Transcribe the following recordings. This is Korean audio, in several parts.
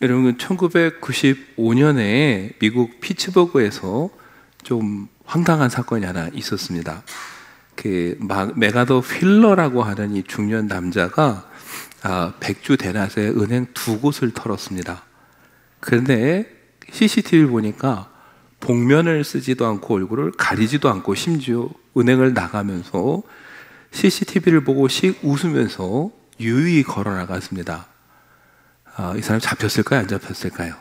여러분, 1995년에 미국 피츠버그에서 좀 황당한 사건이 하나 있었습니다. 그 메가더 휠러라고 하는 이 중년 남자가 백주 대낮에 은행 두 곳을 털었습니다. 그런데 CCTV를 보니까 복면을 쓰지도 않고 얼굴을 가리지도 않고 심지어 은행을 나가면서 CCTV를 보고 씩 웃으면서 유유히 걸어 나갔습니다. 이 사람 잡혔을까요? 안 잡혔을까요?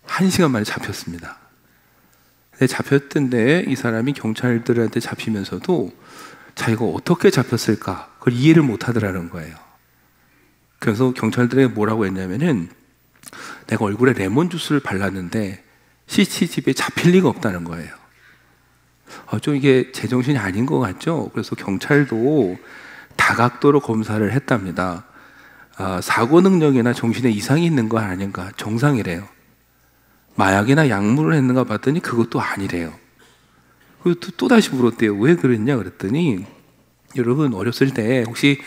1시간 만에 잡혔습니다. 근데 잡혔던데 이 사람이 경찰들한테 잡히면서도 자기가 어떻게 잡혔을까? 그걸 이해를 못 하더라는 거예요. 그래서 경찰들에게 뭐라고 했냐면은 내가 얼굴에 레몬 주스를 발랐는데 CCTV에 잡힐 리가 없다는 거예요. 좀 이게 제정신이 아닌 것 같죠? 그래서 경찰도 다각도로 검사를 했답니다. 사고 능력이나 정신에 이상이 있는 거 아닌가? 정상이래요. 마약이나 약물을 했는가 봤더니 그것도 아니래요. 그리고 또 다시 물었대요. 왜 그랬냐 그랬더니, 여러분 어렸을 때 혹시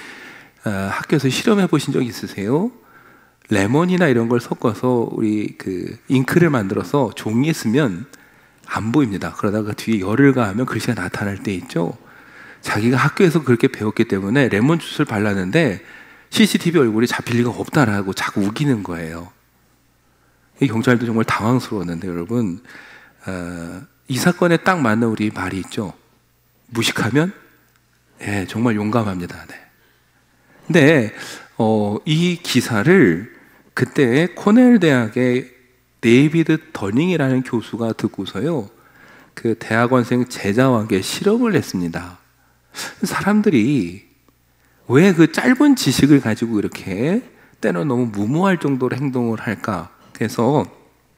학교에서 실험해 보신 적 있으세요? 레몬이나 이런 걸 섞어서 우리 그 잉크를 만들어서 종이에 쓰면 안 보입니다. 그러다가 뒤에 열을 가하면 글씨가 나타날 때 있죠. 자기가 학교에서 그렇게 배웠기 때문에 레몬 주스를 발랐는데 CCTV 얼굴이 잡힐 리가 없다라고 자꾸 우기는 거예요. 이 경찰도 정말 당황스러웠는데, 여러분, 이 사건에 딱 맞는 우리 말이 있죠. 무식하면 정말 용감합니다. 네. 근데 이 기사를 그때 코넬 대학의 데이비드 더닝이라는 교수가 듣고서요, 그 대학원생 제자에게 실험을 했습니다. 사람들이 왜 그 짧은 지식을 가지고 이렇게 때는 너무 무모할 정도로 행동을 할까? 그래서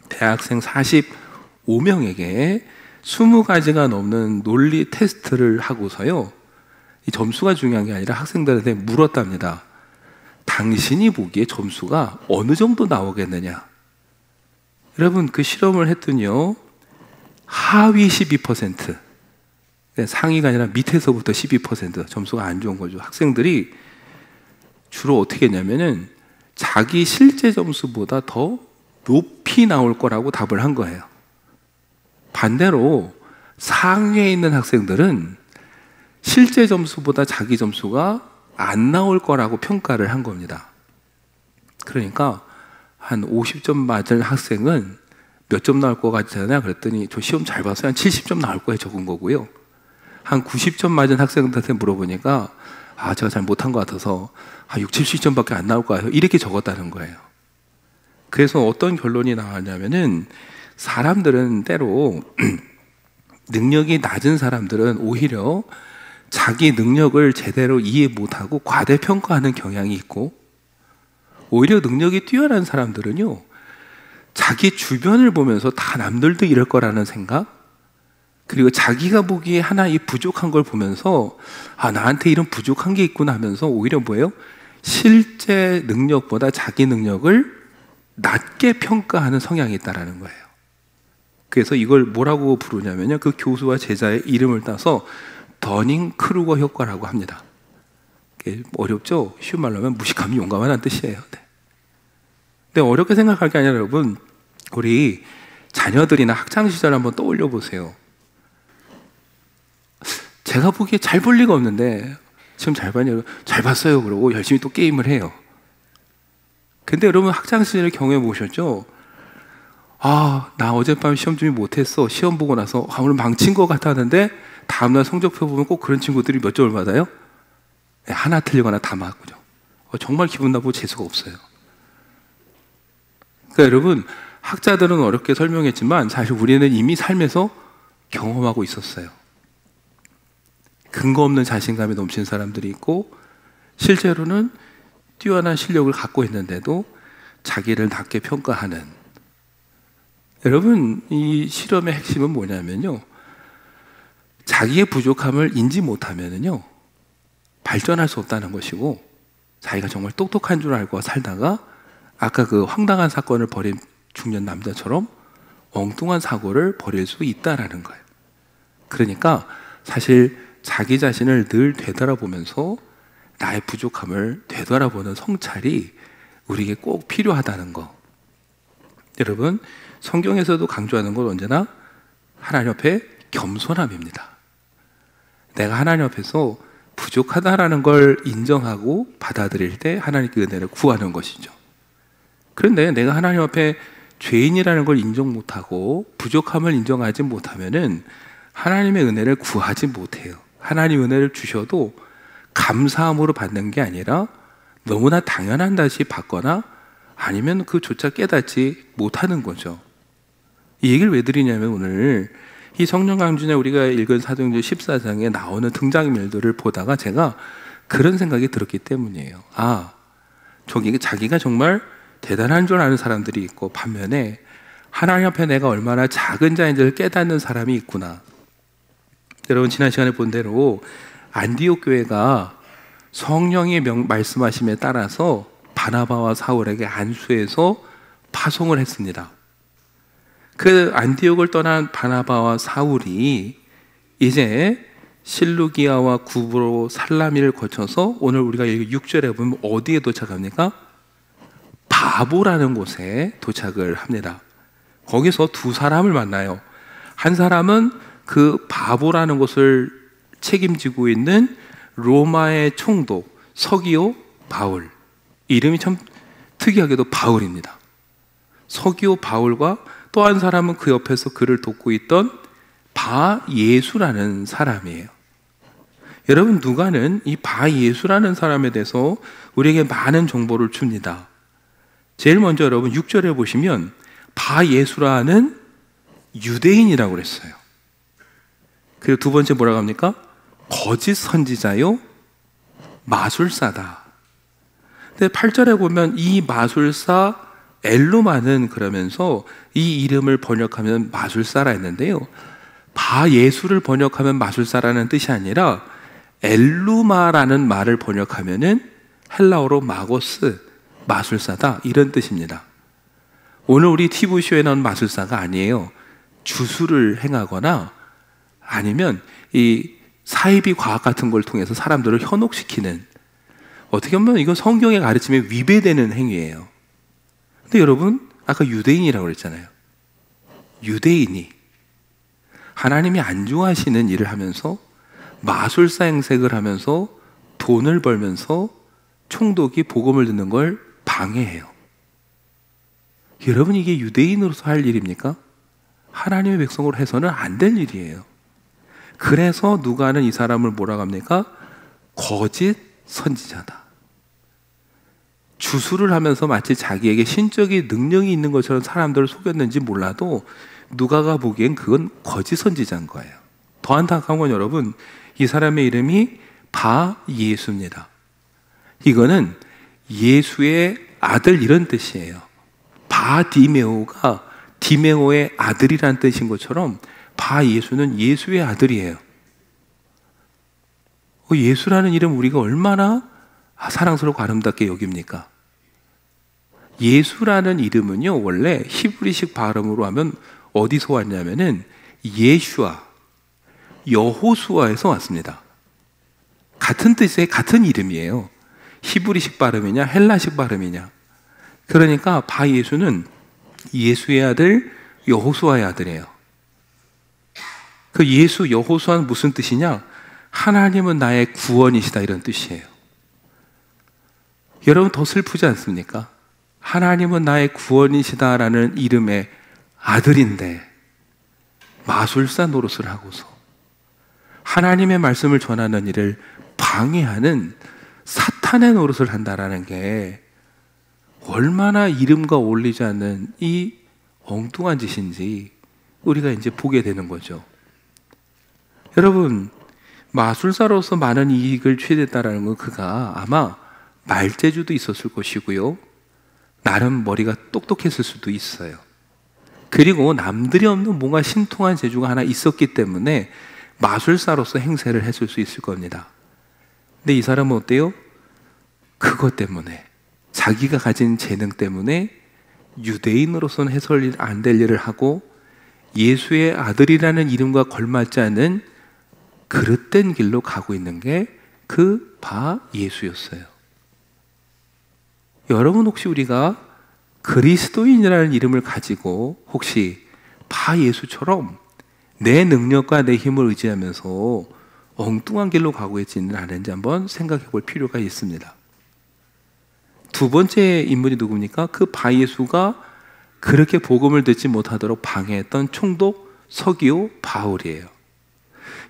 대학생 45명에게 20가지가 넘는 논리 테스트를 하고서요, 이 점수가 중요한 게 아니라 학생들한테 물었답니다. 당신이 보기에 점수가 어느 정도 나오겠느냐? 여러분, 그 실험을 했더니요, 하위 12%, 상위가 아니라 밑에서부터 12% 점수가 안 좋은 거죠. 학생들이 주로 어떻게 했냐면은 자기 실제 점수보다 더 높이 나올 거라고 답을 한 거예요. 반대로 상위에 있는 학생들은 실제 점수보다 자기 점수가 안 나올 거라고 평가를 한 겁니다. 그러니까 한 50점 맞을 학생은 몇 점 나올 것 같잖아요. 그랬더니 저 시험 잘 봤어요. 한 70점 나올 거에 적은 거고요. 한 90점 맞은 학생들한테 물어보니까 제가 잘 못한 것 같아서 6, 70점밖에 안 나올 거예요. 이렇게 적었다는 거예요. 그래서 어떤 결론이 나왔냐면은, 사람들은 때로 능력이 낮은 사람들은 오히려 자기 능력을 제대로 이해 못하고 과대평가하는 경향이 있고, 오히려 능력이 뛰어난 사람들은요, 자기 주변을 보면서 다 남들도 이럴 거라는 생각, 그리고 자기가 보기에 하나 이 부족한 걸 보면서 나한테 이런 부족한 게 있구나 하면서 오히려 뭐예요? 실제 능력보다 자기 능력을 낮게 평가하는 성향이 있다는 거예요. 그래서 이걸 뭐라고 부르냐면요, 그 교수와 제자의 이름을 따서 더닝 크루거 효과라고 합니다. 어렵죠? 쉬운 말로 하면 무식하면 용감하다는 뜻이에요. 네. 근데 어렵게 생각할 게 아니라, 여러분, 우리 자녀들이나 학창시절 한번 떠올려 보세요. 제가 보기에 잘 볼 리가 없는데 시험 잘 봤냐고, 잘 봤어요 그러고 열심히 또 게임을 해요. 근데 여러분, 학창시절에 경험해 보셨죠? 나 어젯밤 시험 준비 못했어. 시험 보고 나서 오늘 망친 것 같았는데 다음날 성적표 보면 꼭 그런 친구들이 몇 점을 받아요? 하나 틀리거나 다 맞고요. 정말 기분 나쁘고 재수가 없어요. 그러니까 여러분, 학자들은 어렵게 설명했지만 사실 우리는 이미 삶에서 경험하고 있었어요. 근거 없는 자신감이 넘치는 사람들이 있고, 실제로는 뛰어난 실력을 갖고 있는데도 자기를 낮게 평가하는. 여러분, 이 실험의 핵심은 뭐냐면요, 자기의 부족함을 인지 못하면요 발전할 수 없다는 것이고, 자기가 정말 똑똑한 줄 알고 살다가 아까 그 황당한 사건을 벌인 중년 남자처럼 엉뚱한 사고를 벌일 수 있다라는 거예요. 그러니까 사실 자기 자신을 늘 되돌아보면서 나의 부족함을 되돌아보는 성찰이 우리에게 꼭 필요하다는 거, 여러분, 성경에서도 강조하는 건 언제나 하나님 앞에 겸손함입니다. 내가 하나님 앞에서 부족하다라는 걸 인정하고 받아들일 때 하나님께 은혜를 구하는 것이죠. 그런데 내가 하나님 앞에 죄인이라는 걸 인정 못하고 부족함을 인정하지 못하면은 하나님의 은혜를 구하지 못해요. 하나님 은혜를 주셔도 감사함으로 받는 게 아니라 너무나 당연한 듯이 받거나 아니면 그조차 깨닫지 못하는 거죠. 이 얘기를 왜 드리냐면 오늘 이 성령 강준에 우리가 읽은 사도행전 14장에 나오는 등장인물들을 보다가 제가 그런 생각이 들었기 때문이에요. 아, 자기가 정말 대단한 줄 아는 사람들이 있고 반면에 하나님 앞에 내가 얼마나 작은 자인지를 깨닫는 사람이 있구나. 여러분, 지난 시간에 본 대로 안디옥 교회가 성령의 말씀하심에 따라서 바나바와 사울에게 안수해서 파송을 했습니다. 그 안디옥을 떠난 바나바와 사울이 이제 실루기아와 구브로 살라미를 거쳐서 오늘 우리가 6절에 보면 어디에 도착합니까? 바보라는 곳에 도착을 합니다. 거기서 두 사람을 만나요. 한 사람은 그 바보라는 곳을 책임지고 있는 로마의 총독 서기오 바울, 이름이 참 특이하게도 바울입니다. 서기오 바울과 또 한 사람은 그 옆에서 그를 돕고 있던 바예수라는 사람이에요. 여러분, 누가는 이 바예수라는 사람에 대해서 우리에게 많은 정보를 줍니다. 제일 먼저 여러분 6절에 보시면 바예수라는 유대인이라고 그랬어요. 그리고 두 번째 뭐라고 합니까? 거짓 선지자요 마술사다. 근데 8절에 보면 이 마술사 엘루마는 그러면서 이 이름을 번역하면 마술사라 했는데요, 바예수를 번역하면 마술사라는 뜻이 아니라 엘루마라는 말을 번역하면은 헬라어로 마고스, 마술사다, 이런 뜻입니다. 오늘 우리 TV쇼에 나온 마술사가 아니에요. 주술을 행하거나 아니면 이 사이비 과학 같은 걸 통해서 사람들을 현혹시키는, 어떻게 보면 이건 성경의 가르침에 위배되는 행위예요. 근데 여러분, 아까 유대인이라고 그랬잖아요. 유대인이 하나님이 안 좋아하시는 일을 하면서 마술사 행색을 하면서 돈을 벌면서 총독이 복음을 듣는 걸 방해해요. 여러분, 이게 유대인으로서 할 일입니까? 하나님의 백성으로 해서는 안 될 일이에요. 그래서 누가는 이 사람을 뭐라고 합니까? 거짓 선지자다. 주술을 하면서 마치 자기에게 신적인 능력이 있는 것처럼 사람들을 속였는지 몰라도 누가가 보기엔 그건 거짓 선지자인 거예요. 더 안타까운 건 여러분, 이 사람의 이름이 바예수입니다. 이거는 예수의 아들, 이런 뜻이에요. 바디메오가 디메오의 아들이란 뜻인 것처럼 바예수는 예수의 아들이에요. 예수라는 이름 우리가 얼마나 사랑스럽고 아름답게 여깁니까? 예수라는 이름은요, 원래 히브리식 발음으로 하면 어디서 왔냐면은 예슈아, 여호수아에서 왔습니다. 같은 뜻의 같은 이름이에요. 히브리식 발음이냐 헬라식 발음이냐. 그러니까 바예수는 예수의 아들, 여호수아의 아들이에요. 그 예수, 여호수아는 무슨 뜻이냐? 하나님은 나의 구원이시다, 이런 뜻이에요. 여러분, 더 슬프지 않습니까? 하나님은 나의 구원이시다라는 이름의 아들인데 마술사 노릇을 하고서 하나님의 말씀을 전하는 일을 방해하는 사탄의 노릇을 한다라는 게 얼마나 이름과 어울리지 않는 이 엉뚱한 짓인지 우리가 이제 보게 되는 거죠. 여러분, 마술사로서 많은 이익을 취했다라는 건 그가 아마 말재주도 있었을 것이고요, 나름 머리가 똑똑했을 수도 있어요. 그리고 남들이 없는 뭔가 신통한 재주가 하나 있었기 때문에 마술사로서 행세를 했을 수 있을 겁니다. 근데 이 사람은 어때요? 그것 때문에, 자기가 가진 재능 때문에 유대인으로서는 해설 안 될 일을 하고 예수의 아들이라는 이름과 걸맞지 않은 그릇된 길로 가고 있는 게 그 바예수였어요. 여러분, 혹시 우리가 그리스도인이라는 이름을 가지고 혹시 바 예수처럼 내 능력과 내 힘을 의지하면서 엉뚱한 길로 가고 있지는 않은지 한번 생각해 볼 필요가 있습니다. 두 번째 인물이 누굽니까? 그 바 예수가 그렇게 복음을 듣지 못하도록 방해했던 총독 서기오 바울이에요.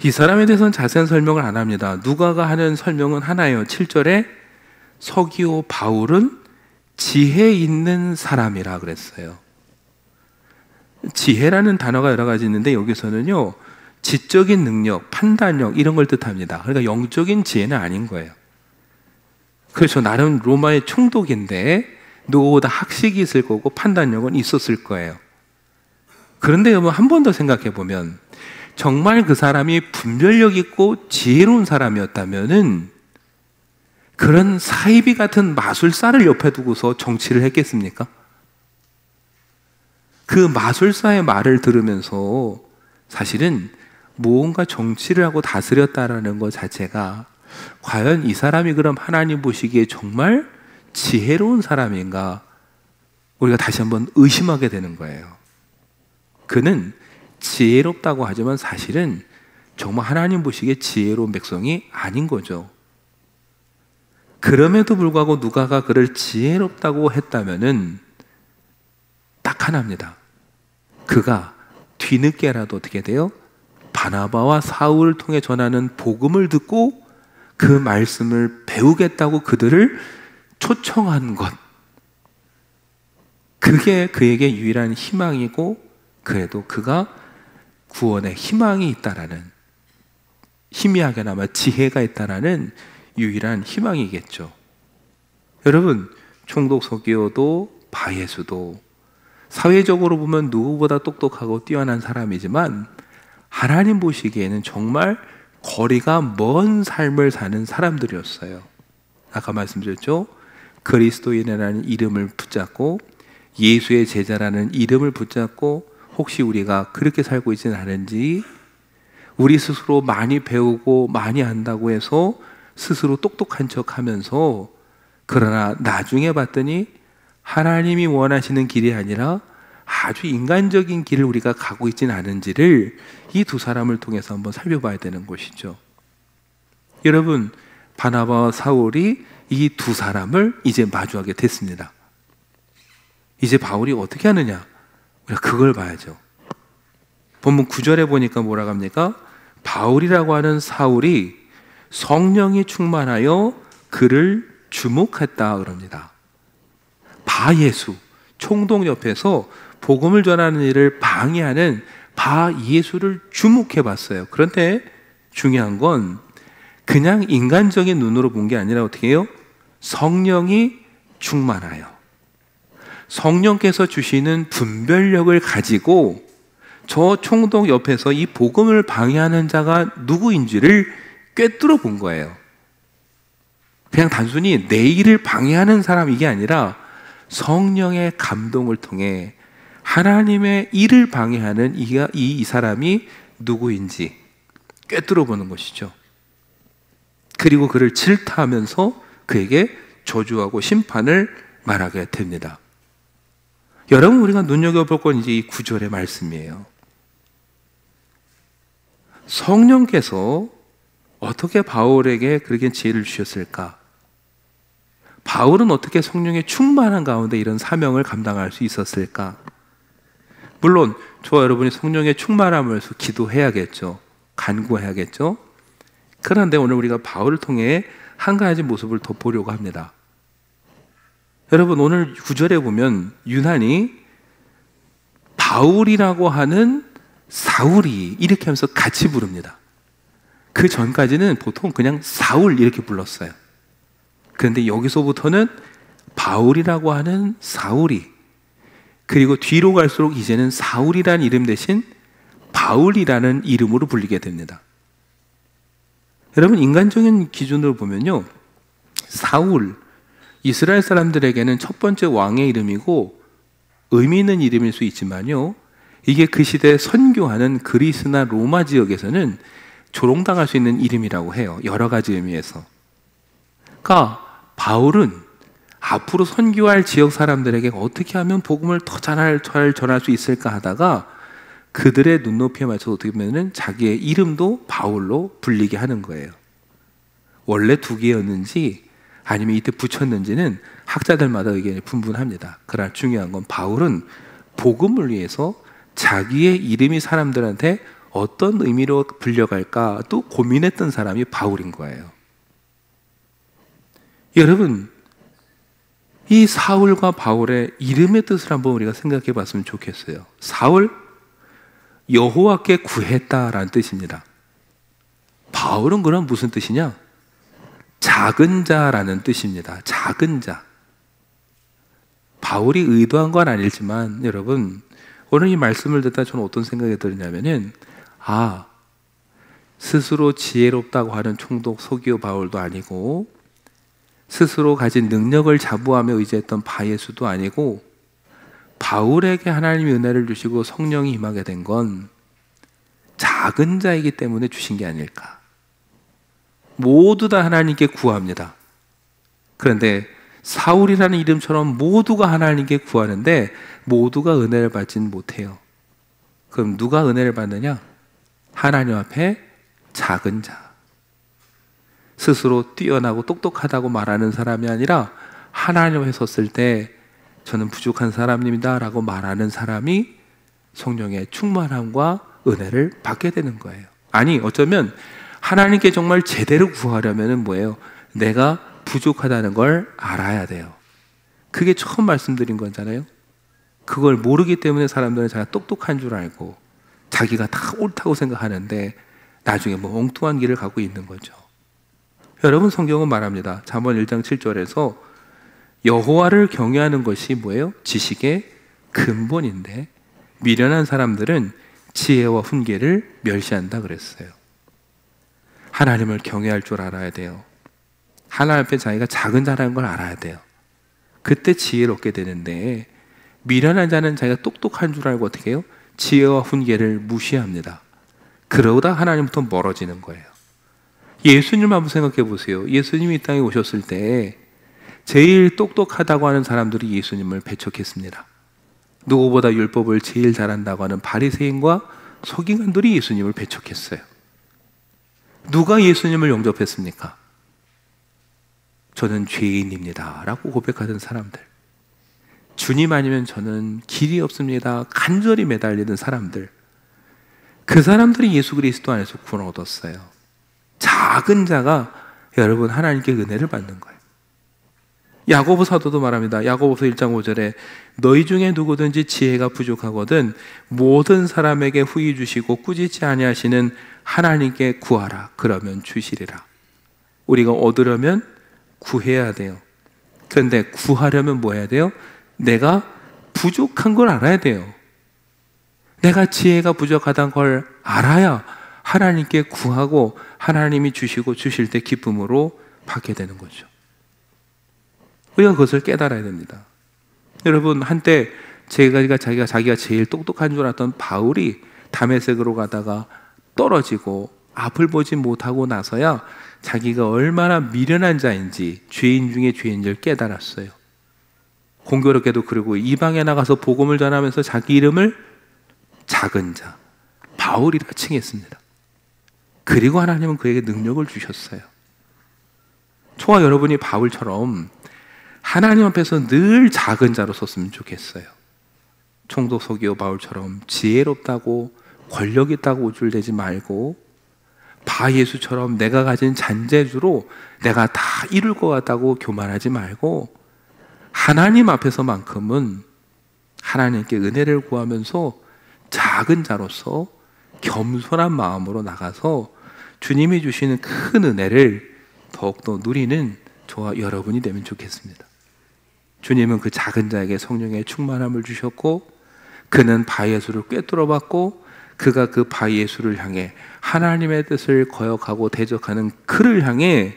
이 사람에 대해서는 자세한 설명을 안 합니다. 누가가 하는 설명은 하나예요. 7절에 서기오 바울은 지혜 있는 사람이라 그랬어요. 지혜라는 단어가 여러 가지 있는데 여기서는요, 지적인 능력, 판단력 이런 걸 뜻합니다. 그러니까 영적인 지혜는 아닌 거예요. 그래서 나름 로마의 총독인데 누구보다 학식이 있을 거고 판단력은 있었을 거예요. 그런데 여러분 한 번 더 생각해 보면 정말 그 사람이 분별력 있고 지혜로운 사람이었다면은 그런 사이비 같은 마술사를 옆에 두고서 정치를 했겠습니까? 그 마술사의 말을 들으면서 사실은 무언가 정치를 하고 다스렸다라는 것 자체가 과연 이 사람이 그럼 하나님 보시기에 정말 지혜로운 사람인가 우리가 다시 한번 의심하게 되는 거예요. 그는 지혜롭다고 하지만 사실은 정말 하나님 보시기에 지혜로운 백성이 아닌 거죠. 그럼에도 불구하고 누가가 그를 지혜롭다고 했다면은 딱 하나입니다. 그가 뒤늦게라도 어떻게 돼요? 바나바와 사울을 통해 전하는 복음을 듣고 그 말씀을 배우겠다고 그들을 초청한 것. 그게 그에게 유일한 희망이고 그래도 그가 구원의 희망이 있다라는, 희미하게나마 지혜가 있다라는 유일한 희망이겠죠. 여러분, 총독 서기오도 바예수도 사회적으로 보면 누구보다 똑똑하고 뛰어난 사람이지만 하나님 보시기에는 정말 거리가 먼 삶을 사는 사람들이었어요. 아까 말씀드렸죠? 그리스도인이라는 이름을 붙잡고 예수의 제자라는 이름을 붙잡고 혹시 우리가 그렇게 살고 있지는 않은지, 우리 스스로 많이 배우고 많이 안다고 해서 스스로 똑똑한 척 하면서 그러나 나중에 봤더니 하나님이 원하시는 길이 아니라 아주 인간적인 길을 우리가 가고 있지는 않은지를 이 두 사람을 통해서 한번 살펴봐야 되는 것이죠. 여러분, 바나바와 사울이 이 두 사람을 이제 마주하게 됐습니다. 이제 바울이 어떻게 하느냐? 우리가 그걸 봐야죠. 본문 9절에 보니까 뭐라고 합니까? 바울이라고 하는 사울이 성령이 충만하여 그를 주목했다 그럽니다. 바예수, 총독 옆에서 복음을 전하는 일을 방해하는 바예수를 주목해 봤어요. 그런데 중요한 건 그냥 인간적인 눈으로 본 게 아니라 어떻게 해요? 성령이 충만하여, 성령께서 주시는 분별력을 가지고 저 총독 옆에서 이 복음을 방해하는 자가 누구인지를 꿰뚫어 본 거예요. 그냥 단순히 내 일을 방해하는 사람 이게 아니라 성령의 감동을 통해 하나님의 일을 방해하는 이 사람이 누구인지 꿰뚫어 보는 것이죠. 그리고 그를 질타하면서 그에게 저주하고 심판을 말하게 됩니다. 여러분, 우리가 눈여겨볼 건 이제 이 9절의 말씀이에요. 성령께서 어떻게 바울에게 그렇게 지혜를 주셨을까? 바울은 어떻게 성령의 충만한 가운데 이런 사명을 감당할 수 있었을까? 물론 저와 여러분이 성령의 충만함을 위해서 기도해야겠죠. 간구해야겠죠. 그런데 오늘 우리가 바울을 통해 한 가지 모습을 더 보려고 합니다. 여러분, 오늘 9절에 보면 유난히 바울이라고 하는 사울이 이렇게 하면서 같이 부릅니다. 그 전까지는 보통 그냥 사울 이렇게 불렀어요. 그런데 여기서부터는 바울이라고 하는 사울이, 그리고 뒤로 갈수록 이제는 사울이라는 이름 대신 바울이라는 이름으로 불리게 됩니다. 여러분, 인간적인 기준으로 보면요, 사울, 이스라엘 사람들에게는 첫 번째 왕의 이름이고 의미 있는 이름일 수 있지만요, 이게 그 시대에 선교하는 그리스나 로마 지역에서는 조롱당할 수 있는 이름이라고 해요. 여러 가지 의미에서. 그러니까 바울은 앞으로 선교할 지역 사람들에게 어떻게 하면 복음을 더 잘 전할 수 있을까 하다가 그들의 눈높이에 맞춰서 어떻게 보면은 자기의 이름도 바울로 불리게 하는 거예요. 원래 두 개였는지 아니면 이때 붙였는지는 학자들마다 의견이 분분합니다. 그러나 중요한 건 바울은 복음을 위해서 자기의 이름이 사람들한테 어떤 의미로 불려갈까 또 고민했던 사람이 바울인 거예요. 여러분, 이 사울과 바울의 이름의 뜻을 한번 우리가 생각해 봤으면 좋겠어요. 사울, 여호와께 구했다라는 뜻입니다. 바울은 그럼 무슨 뜻이냐? 작은 자라는 뜻입니다. 작은 자. 바울이 의도한 건 아니지만 여러분, 오늘 이 말씀을 듣다 저는 어떤 생각이 들었냐면은 스스로 지혜롭다고 하는 총독 서기오 바울도 아니고 스스로 가진 능력을 자부하며 의지했던 바예수도 아니고 바울에게 하나님이 은혜를 주시고 성령이 임하게 된 건 작은 자이기 때문에 주신 게 아닐까. 모두 다 하나님께 구합니다. 그런데 사울이라는 이름처럼 모두가 하나님께 구하는데 모두가 은혜를 받지는 못해요. 그럼 누가 은혜를 받느냐? 하나님 앞에 작은 자. 스스로 뛰어나고 똑똑하다고 말하는 사람이 아니라 하나님 앞에 섰을 때 저는 부족한 사람입니다 라고 말하는 사람이 성령의 충만함과 은혜를 받게 되는 거예요. 아니, 어쩌면 하나님께 정말 제대로 구하려면 뭐예요? 내가 부족하다는 걸 알아야 돼요. 그게 처음 말씀드린 거잖아요. 그걸 모르기 때문에 사람들은 자기가 똑똑한 줄 알고 자기가 다 옳다고 생각하는데 나중에 엉뚱한 길을 가고 있는 거죠. 여러분, 성경은 말합니다. 잠언 1장 7절에서 여호와를 경외하는 것이 뭐예요? 지식의 근본인데 미련한 사람들은 지혜와 훈계를 멸시한다 그랬어요. 하나님을 경외할 줄 알아야 돼요. 하나님 앞에 자기가 작은 자라는 걸 알아야 돼요. 그때 지혜를 얻게 되는데 미련한 자는 자기가 똑똑한 줄 알고 어떻게 해요? 지혜와 훈계를 무시합니다. 그러다 하나님부터 멀어지는 거예요. 예수님 한번 생각해 보세요. 예수님이 이 땅에 오셨을 때 제일 똑똑하다고 하는 사람들이 예수님을 배척했습니다. 누구보다 율법을 제일 잘한다고 하는 바리새인과 서기관들이 예수님을 배척했어요. 누가 예수님을 영접했습니까? 저는 죄인입니다 라고 고백하던 사람들, 주님 아니면 저는 길이 없습니다 간절히 매달리던 사람들, 그 사람들이 예수 그리스도 안에서 구원 얻었어요. 작은 자가 여러분 하나님께 은혜를 받는 거예요. 야고보 사도도 말합니다. 야고보서 1장 5절에 너희 중에 누구든지 지혜가 부족하거든 모든 사람에게 후히 주시고 꾸짖지 아니하시는 하나님께 구하라 그러면 주시리라. 우리가 얻으려면 구해야 돼요. 그런데 구하려면 뭐 해야 돼요? 내가 부족한 걸 알아야 돼요. 내가 지혜가 부족하다는 걸 알아야 하나님께 구하고 하나님이 주시고 주실 때 기쁨으로 받게 되는 거죠. 우리가 그것을 깨달아야 됩니다. 여러분, 한때 자기가 제일 똑똑한 줄 알았던 바울이 다메섹으로 가다가 떨어지고 앞을 보지 못하고 나서야 자기가 얼마나 미련한 자인지, 죄인 중에 죄인지를 깨달았어요. 공교롭게도 그리고 이방에 나가서 복음을 전하면서 자기 이름을 작은 자, 바울이라 칭했습니다. 그리고 하나님은 그에게 능력을 주셨어요. 저와 여러분이 바울처럼 하나님 앞에서 늘 작은 자로 섰으면 좋겠어요. 총독 서기오 바울처럼 지혜롭다고 권력 있다고 우쭐대지 말고 바예수처럼 내가 가진 잔재주로 내가 다 이룰 것 같다고 교만하지 말고 하나님 앞에서만큼은 하나님께 은혜를 구하면서 작은 자로서 겸손한 마음으로 나가서 주님이 주시는 큰 은혜를 더욱더 누리는 저와 여러분이 되면 좋겠습니다. 주님은 그 작은 자에게 성령의 충만함을 주셨고 그는 바예수를 꿰뚫어봤고 그가 그 바예수를 향해 하나님의 뜻을 거역하고 대적하는 그를 향해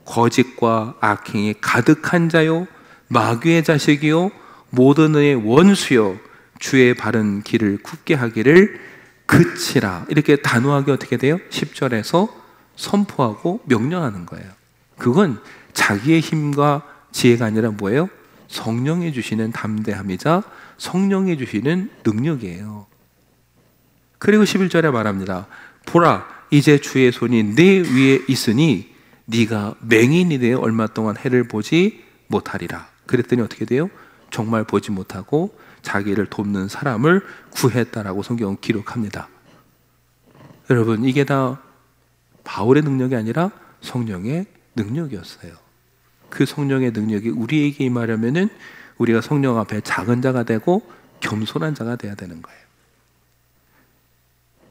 거짓과 악행이 가득한 자요 마귀의 자식이요 모든 의의 원수요 주의 바른 길을 굽게 하기를 그치라 이렇게 단호하게 어떻게 돼요? 10절에서 선포하고 명령하는 거예요. 그건 자기의 힘과 지혜가 아니라 뭐예요? 성령이 주시는 담대함이자 성령이 주시는 능력이에요. 그리고 11절에 말합니다. 보라, 이제 주의 손이 내 위에 있으니 네가 맹인이 되어 얼마 동안 해를 보지 못하리라. 그랬더니 어떻게 돼요? 정말 보지 못하고 자기를 돕는 사람을 구했다라고 성경은 기록합니다. 여러분, 이게 다 바울의 능력이 아니라 성령의 능력이었어요. 그 성령의 능력이 우리에게 임하려면은 우리가 성령 앞에 작은 자가 되고 겸손한 자가 돼야 되는 거예요.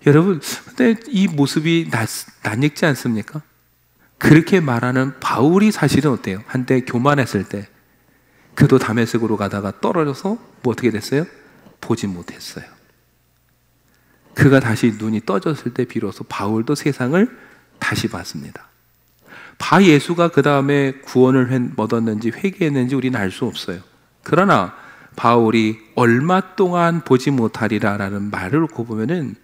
여러분, 근데 이 모습이 낯익지 않습니까? 그렇게 말하는 바울이 사실은 어때요? 한때 교만했을 때 그도 다메섹으로 가다가 떨어져서 뭐 어떻게 됐어요? 보지 못했어요. 그가 다시 눈이 떠졌을 때 비로소 바울도 세상을 다시 봤습니다. 바 예수가 그 다음에 구원을 얻었는지 회개했는지 우리는 알 수 없어요. 그러나 바울이 얼마 동안 보지 못하리라 라는 말을 놓고 보면은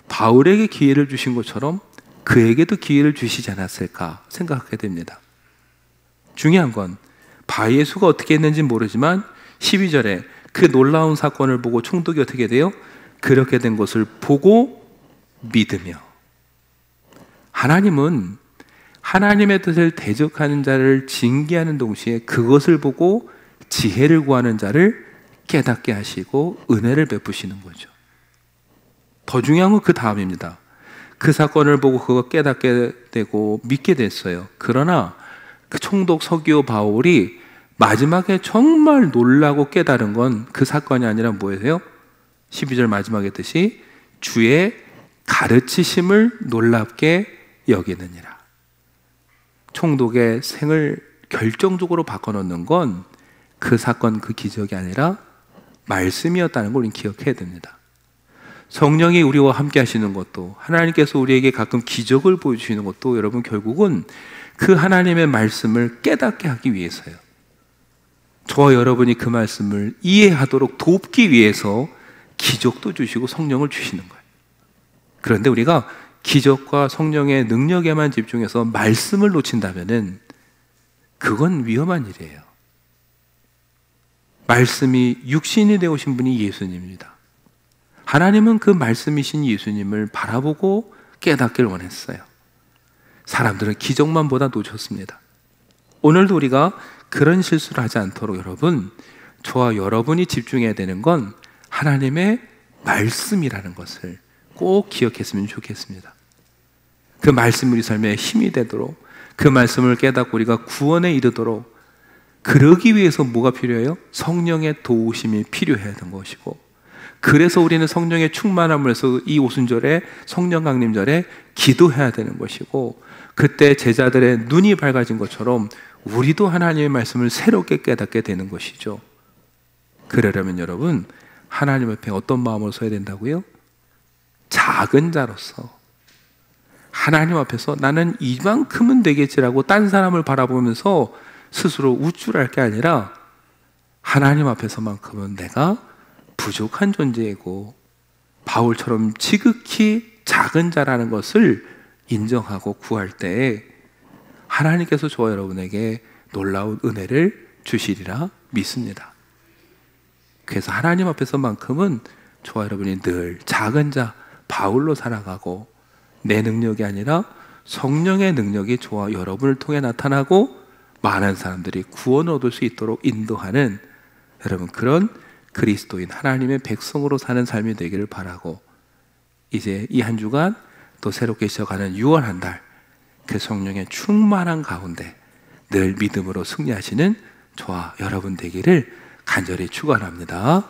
바울에게 기회를 주신 것처럼 그에게도 기회를 주시지 않았을까 생각하게 됩니다. 중요한 건 바 예수가 어떻게 했는지 모르지만 12절에 그 놀라운 사건을 보고 총독이 어떻게 돼요? 그렇게 된 것을 보고 믿으며. 하나님은 하나님의 뜻을 대적하는 자를 징계하는 동시에 그것을 보고 지혜를 구하는 자를 깨닫게 하시고 은혜를 베푸시는 거죠. 더 중요한 건 그 다음입니다. 그 사건을 보고 그거 깨닫게 되고 믿게 됐어요. 그러나 그 총독 서기오 바울이 마지막에 정말 놀라고 깨달은 건 그 사건이 아니라 뭐예요? 12절 마지막에 뜻이 주의 가르치심을 놀랍게 여기느니라. 총독의 생을 결정적으로 바꿔놓는 건 그 사건, 그 기적이 아니라 말씀이었다는 걸 우리는 기억해야 됩니다. 성령이 우리와 함께 하시는 것도, 하나님께서 우리에게 가끔 기적을 보여주시는 것도 여러분 결국은 그 하나님의 말씀을 깨닫게 하기 위해서요. 저와 여러분이 그 말씀을 이해하도록 돕기 위해서 기적도 주시고 성령을 주시는 거예요. 그런데 우리가 기적과 성령의 능력에만 집중해서 말씀을 놓친다면은 그건 위험한 일이에요. 말씀이 육신이 되오신 분이 예수님입니다. 하나님은 그 말씀이신 예수님을 바라보고 깨닫기를 원했어요. 사람들은 기적만 보다 놓쳤습니다. 오늘도 우리가 그런 실수를 하지 않도록 여러분, 저와 여러분이 집중해야 되는 건 하나님의 말씀이라는 것을 꼭 기억했으면 좋겠습니다. 그 말씀이 우리 삶에 힘이 되도록, 그 말씀을 깨닫고 우리가 구원에 이르도록, 그러기 위해서 뭐가 필요해요? 성령의 도우심이 필요해야 되는 것이고, 그래서 우리는 성령의 충만함을 해서 이 오순절에 성령 강림절에 기도해야 되는 것이고, 그때 제자들의 눈이 밝아진 것처럼 우리도 하나님의 말씀을 새롭게 깨닫게 되는 것이죠. 그러려면 여러분, 하나님 앞에 어떤 마음으로 서야 된다고요? 작은 자로서 하나님 앞에서 나는 이만큼은 되겠지라고 딴 사람을 바라보면서 스스로 우쭐할 게 아니라 하나님 앞에서만큼은 내가 부족한 존재이고 바울처럼 지극히 작은 자라는 것을 인정하고 구할 때에 하나님께서 저와 여러분에게 놀라운 은혜를 주시리라 믿습니다. 그래서 하나님 앞에서만큼은 저와 여러분이 늘 작은 자 바울로 살아가고, 내 능력이 아니라 성령의 능력이 저와 여러분을 통해 나타나고 많은 사람들이 구원을 얻을 수 있도록 인도하는 여러분 그런 그리스도인 하나님의 백성으로 사는 삶이 되기를 바라고, 이제 이 한 주간 또 새롭게 시작하는 6월 한 달, 그 성령의 충만한 가운데 늘 믿음으로 승리하시는 저와 여러분 되기를 간절히 축원합니다.